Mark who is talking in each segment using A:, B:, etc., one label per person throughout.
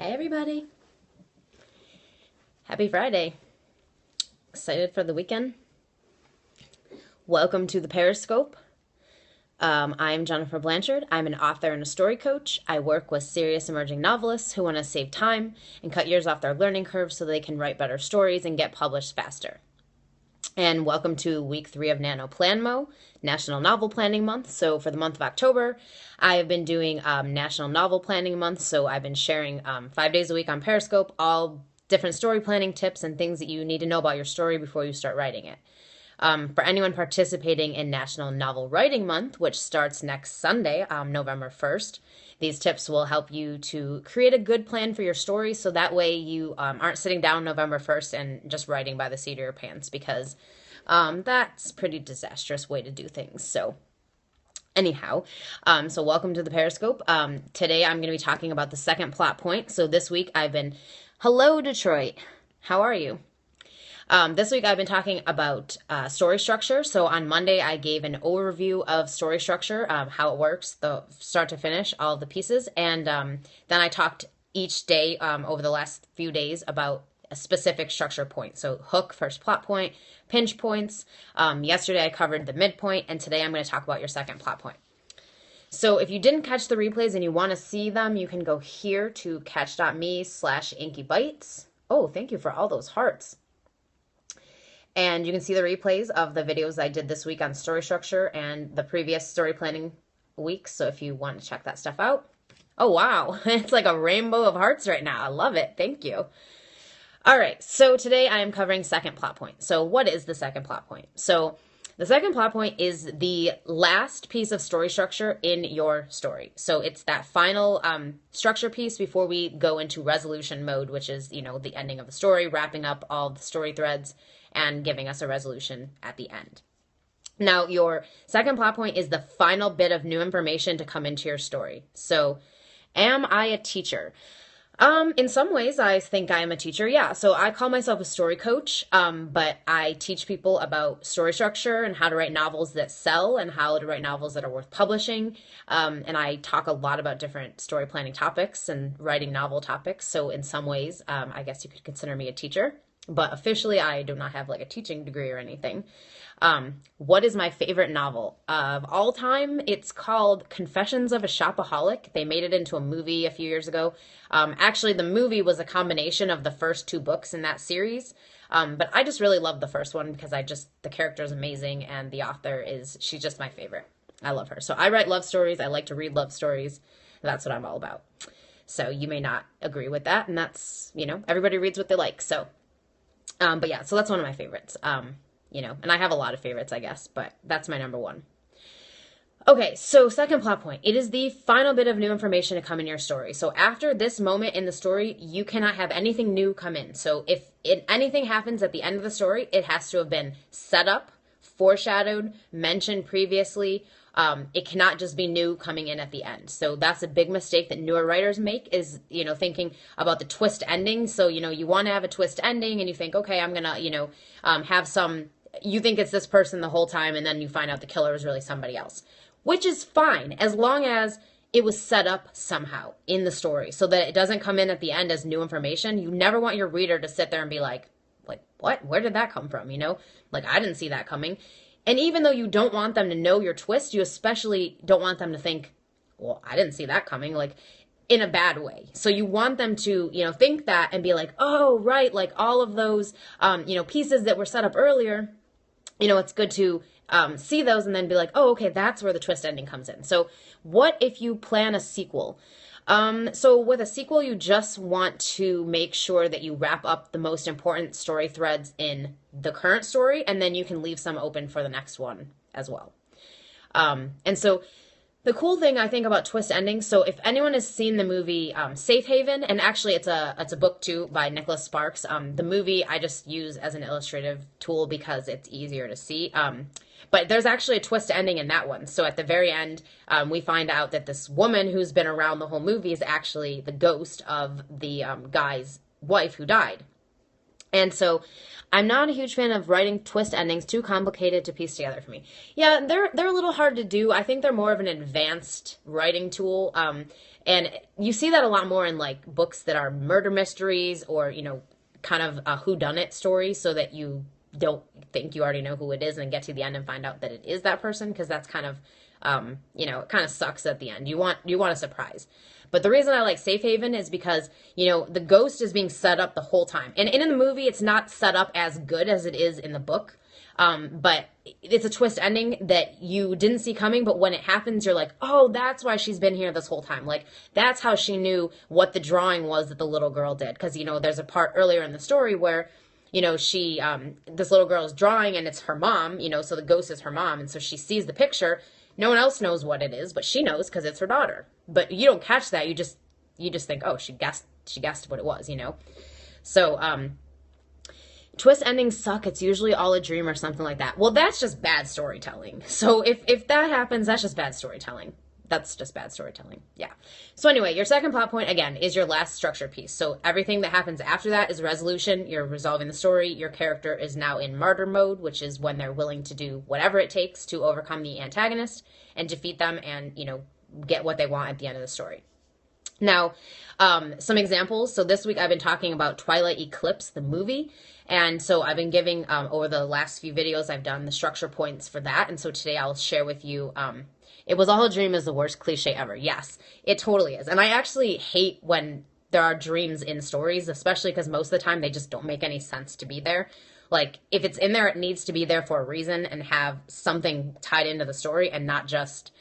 A: Hey everybody. Happy Friday. Excited for the weekend? Welcome to the Periscope. I'm JenniferBlanchard. I'm an author and a story coach. I work with serious emerging novelists who want to save time and cut years off their learning curve so they can write better stories and get published faster. And welcome to week 3 of Nano Planmo, National Novel Planning Month. So for the month of October, I have been doing National Novel Planning Month. So I've been sharing 5 days a week on Periscope, all different story planning tips and things that you need to know about your story before you start writing it. For anyone participating in National Novel Writing Month, which starts next Sunday, November 1st, these tips will help you to create a good plan for your story so that way you aren't sitting down November 1st and just writing by the seat of your pants, because that's a pretty disastrous way to do things. So anyhow, so welcome to the Periscope. Today I'm going to be talking about the second plot point. So this week I've been, hello Detroit, how are you? This week I've been talking about story structure. So on Monday I gave an overview of story structure, how it works, the start to finish, all of the pieces. And then I talked each day over the last few days about a specific structure point. So hook, first plot point, pinch points. Yesterday I covered the midpoint, and today I'm going to talk about your second plot point. So if you didn't catch the replays and you want to see them, you can go here to catch.me/inkybites. Oh, thank you for all those hearts. And you can see the replays of the videos I did this week on story structure and the previous story planning week. So if you want to check that stuff out. Oh, wow. It's like a rainbow of hearts right now. I love it. Thank you. All right. So today I am covering second plot point. So what is the second plot point? So the second plot point is the last piece of story structure in your story. So it's that final structure piece before we go into resolution mode, which is, the ending of the story, wrapping up all the story threads and giving us a resolution at the end. Now, your second plot point is the final bit of new information to come into your story. So, am I a teacher? In some ways, I think I am a teacher, yeah. So I call myself a story coach, but I teach people about story structure and how to write novels that sell and how to write novels that are worth publishing. And I talk a lot about different story planning topics and writing novel topics. So in some ways, I guess you could consider me a teacher. But officially, I do not have like a teaching degree or anything. What is my favorite novel of all time? It's called Confessions of a Shopaholic. They made it into a movie a few years ago. Actually, the movie was a combination of the first 2 books in that series. But I just really love the first one because the character is amazing and the author she's just my favorite. I love her. So I write love stories. I like to read love stories. That's what I'm all about. So you may not agree with that. And that's, everybody reads what they like. So but yeah, so that's one of my favorites, and I have a lot of favorites, I guess, but that's my number one. Okay, so second plot point. It is the final bit of new information to come in your story. So after this moment in the story, you cannot have anything new come in. So if anything happens at the end of the story, it has to have been set up, foreshadowed, mentioned previously. It cannot just be new coming in at the end. So that's a big mistake that newer writers make is, thinking about the twist ending. So, you want to have a twist ending and you think, okay, I'm going to, you think it's this person the whole time and then you find out the killer is really somebody else, which is fine as long as it was set up somehow in the story so that it doesn't come in at the end as new information. You never want your reader to sit there and be like, what? Where did that come from? Like I didn't see that coming. And even though you don't want them to know your twist, you especially don't want them to think, well, I didn't see that coming, like in a bad way. So you want them to, think that and be like, oh, right, like all of those, pieces that were set up earlier, it's good to see those and then be like, oh, okay, that's where the twist ending comes in. So what if you plan a sequel? So with a sequel, you just want to make sure that you wrap up the most important story threads in the current story, and then you can leave some open for the next one as well. And so the cool thing I think about twist endings, so if anyone has seen the movie Safe Haven, and actually it's a book too by Nicholas Sparks. The movie I just use as an illustrative tool because it's easier to see. But there's actually a twist ending in that one. So at the very end, we find out that this woman who's been around the whole movie is actually the ghost of the guy's wife who died. And so I'm not a huge fan of writing twist endings, too complicated to piece together for me. Yeah, they're a little hard to do. I think they're more of an advanced writing tool. And you see that a lot more in like books that are murder mysteries or, kind of a whodunit story, so that you don't think you already know who it is and get to the end and find out that it is that person, because that's kind of it kind of sucks at the end. You want a surprise. But the reason I like Safe Haven is because, the ghost is being set up the whole time. And in the movie, it's not set up as good as it is in the book. But it's a twist ending that you didn't see coming. But when it happens, you're like, oh, that's why she's been here this whole time. Like, that's how she knew what the drawing was that the little girl did. Because, there's a part earlier in the story where, this little girl is drawing and it's her mom, so the ghost is her mom. And so she sees the picture. No one else knows what it is, but she knows because it's her daughter. But you don't catch that. You just think, oh, she guessed what it was, So, twist endings suck. It's usually all a dream or something like that. Well, that's just bad storytelling. So if that happens, that's just bad storytelling. That's just bad storytelling. Yeah. So anyway, your second plot point, again, is your last structure piece. So everything that happens after that is resolution. You're resolving the story. Your character is now in martyr mode, which is when they're willing to do whatever it takes to overcome the antagonist and defeat them and, get what they want at the end of the story. Now, some examples. So this week I've been talking about Twilight Eclipse, the movie. And so I've been giving, over the last few videos, I've done the structure points for that. And so today I'll share with you, it was all a dream is the worst cliche ever. Yes, it totally is. And I actually hate when there are dreams in stories, especially because most of the time they just don't make any sense to be there. Like, if it's in there, it needs to be there for a reason and have something tied into the story and not just,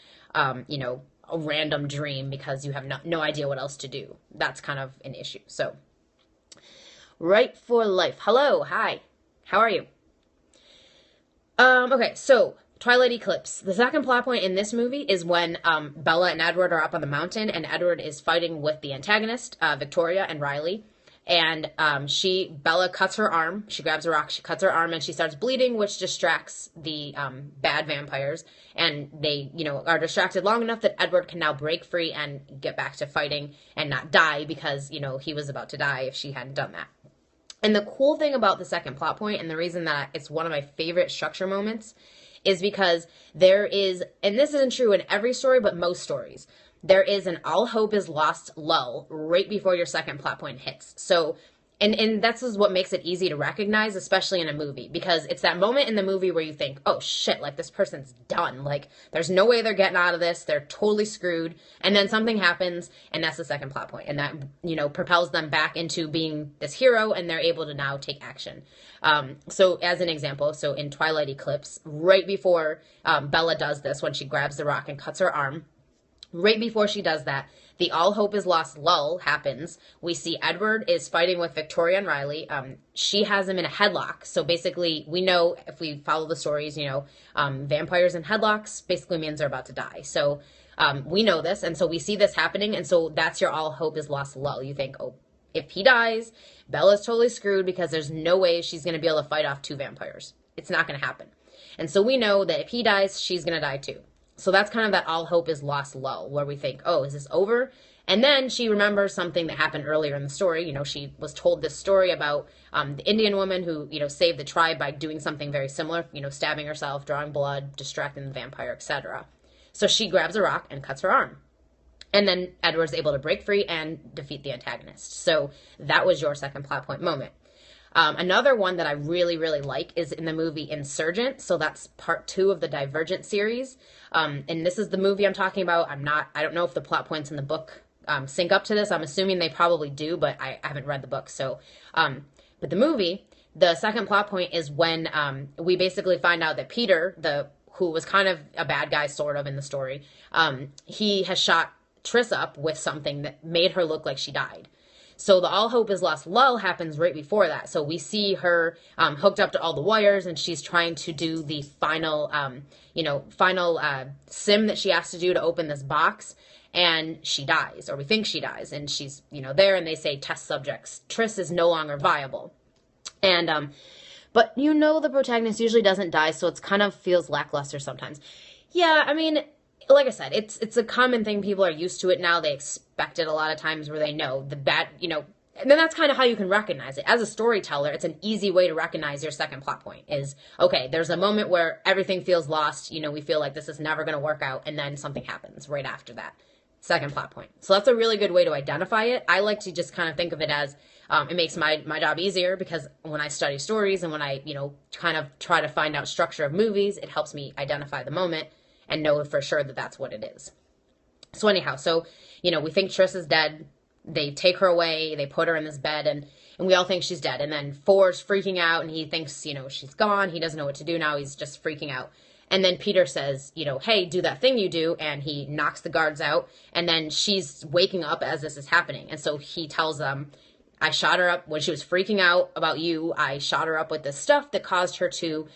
A: a random dream because you have no idea what else to do. That's kind of an issue. So, Right for Life. Hello. Hi. How are you? Okay, so Twilight Eclipse. The second plot point in this movie is when Bella and Edward are up on the mountain, and Edward is fighting with the antagonist, Victoria and Riley. And Bella cuts her arm. She grabs a rock, she cuts her arm, and she starts bleeding, which distracts the bad vampires. And they, are distracted long enough that Edward can now break free and get back to fighting and not die because, he was about to die if she hadn't done that. And the cool thing about the second plot point, and the reason that it's one of my favorite structure moments, is because there is, and this isn't true in every story, but most stories, there is an all hope is lost lull right before your second plot point hits. So, and that's what makes it easy to recognize, especially in a movie, because it's that moment in the movie where you think, oh shit, like this person's done. Like there's no way they're getting out of this. They're totally screwed. And then something happens and that's the second plot point. And that, propels them back into being this hero and they're able to now take action. So as an example, so in Twilight Eclipse, right before Bella does this, when she grabs the rock and cuts her arm, right before she does that, the all hope is lost lull happens. We see Edward is fighting with Victoria and Riley. She has him in a headlock. So basically, we know if we follow the stories, vampires in headlocks basically means they're about to die. So we know this. And so we see this happening. And so that's your all hope is lost lull. You think, oh, if he dies, Bella's totally screwed because there's no way she's going to be able to fight off two vampires. It's not going to happen. And so we know that if he dies, she's going to die too. So that's kind of that all hope is lost lull where we think, oh, is this over? And then she remembers something that happened earlier in the story. She was told this story about the Indian woman who, saved the tribe by doing something very similar, stabbing herself, drawing blood, distracting the vampire, etc. So she grabs a rock and cuts her arm. And then Edward's able to break free and defeat the antagonist. So that was your second plot point moment. Another one that I really, really like is in the movie Insurgent. So that's part 2 of the Divergent series. And this is the movie I'm talking about. I don't know if the plot points in the book sync up to this. I'm assuming they probably do, but I haven't read the book. So, but the movie, the second plot point is when we basically find out that Peter, who was kind of a bad guy sort of in the story, he has shot Triss up with something that made her look like she died. So the all hope is lost lull happens right before that. So we see her hooked up to all the wires and she's trying to do the final sim that she has to do to open this box. And she dies, or we think she dies. And she's, there and they say test subjects. Triss is no longer viable. And, but the protagonist usually doesn't die. So it's kind of feels lackluster sometimes. Yeah, I mean, like I said, it's a common thing. People are used to it now. They expect it a lot of times where they know the bad, And then that's kind of how you can recognize it. As a storyteller, it's an easy way to recognize your second plot point is, okay, there's a moment where everything feels lost. You know, we feel like this is never going to work out. And then something happens right after that. Second plot point. So that's a really good way to identify it. I like to just kind of think of it as, it makes my job easier because when I study stories and when I, you know, kind of try to find out structure of movies, it helps me identify the moment and know for sure that that's what it is. So anyhow, so, you know, we think Triss is dead. They take her away, they put her in this bed, and we all think she's dead. And then For's freaking out, and he thinks, you know, she's gone. He doesn't know what to do now. He's just freaking out. And then Peter says, you know, hey, do that thing you do, and he knocks the guards out. And then she's waking up as this is happening. And so he tells them, I shot her up when she was freaking out about you. I shot her up with this stuff that caused her to,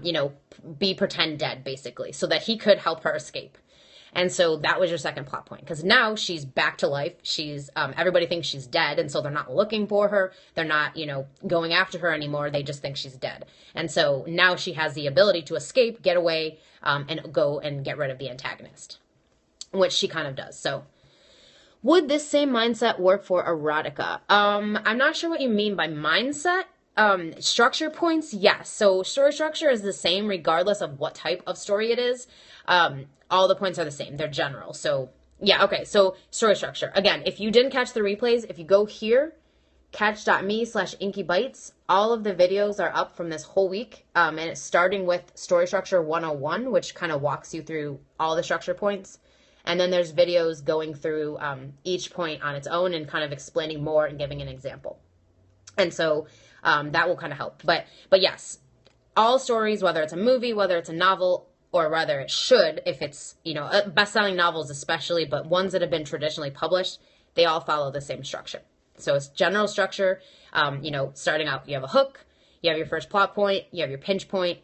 A: you know, be pretend dead, basically, so that he could help her escape. And so that was your second plot point, because now she's back to life. She's, everybody thinks she's dead. And so they're not looking for her. They're not, you know, going after her anymore. They just think she's dead. And so now she has the ability to escape, get away, and go and get rid of the antagonist, which she kind of does. So would this same mindset work for erotica? I'm not sure what you mean by mindset. Structure points, yes. So story structure is the same regardless of what type of story it is. All the points are the same. They're general. So yeah, okay. So story structure. Again, if you didn't catch the replays, if you go here, catch.me/inkybites, all of the videos are up from this whole week. And it's starting with story structure 101, which kind of walks you through all the structure points. And then there's videos going through each point on its own and kind of explaining more and giving an example. And so that will kind of help. But yes, all stories, whether it's a movie, whether it's a novel, or rather it should, if it's, you know, best-selling novels especially, but ones that have been traditionally published, they all follow the same structure. So it's general structure, you know, starting out, you have a hook, you have your first plot point, you have your pinch point,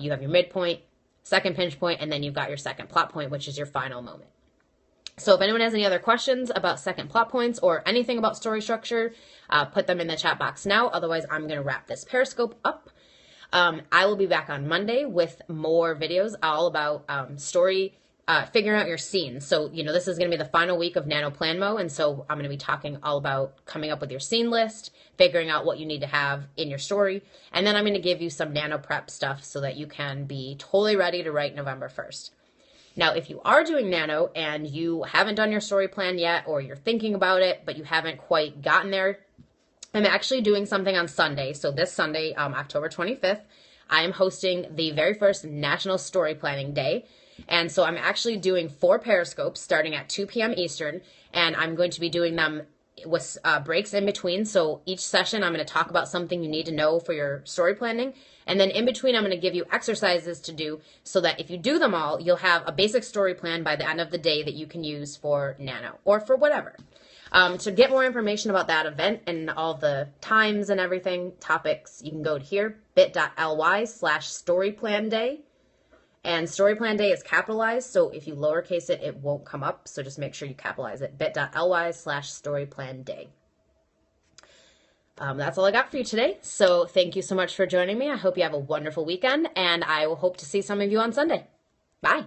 A: you have your midpoint, second pinch point, and then you've got your second plot point, which is your final moment. So if anyone has any other questions about second plot points or anything about story structure, put them in the chat box now. Otherwise, I'm going to wrap this Periscope up. I will be back on Monday with more videos all about story, figuring out your scenes. So, you know, this is going to be the final week of Nano Planmo, and so I'm going to be talking all about coming up with your scene list, figuring out what you need to have in your story, and then I'm going to give you some Nano prep stuff so that you can be totally ready to write November 1st. Now, if you are doing Nano and you haven't done your story plan yet, or you're thinking about it, but you haven't quite gotten there, I'm actually doing something on Sunday. So this Sunday, October 25th, I am hosting the very first National Story Planning Day. And so I'm actually doing 4 Periscopes starting at 2 p.m. Eastern, and I'm going to be doing them with breaks in between. So each session, I'm going to talk about something you need to know for your story planning. And then in between, I'm going to give you exercises to do so that if you do them all, you'll have a basic story plan by the end of the day that you can use for Nano or for whatever. To get more information about that event and all the times and everything, topics, you can go to here, bit.ly/storyplanday. And storyplan day is capitalized, so if you lowercase it, it won't come up. So just make sure you capitalize it, bit.ly/storyplanday. That's all I got for you today. So thank you so much for joining me. I hope you have a wonderful weekend, and I will hope to see some of you on Sunday. Bye.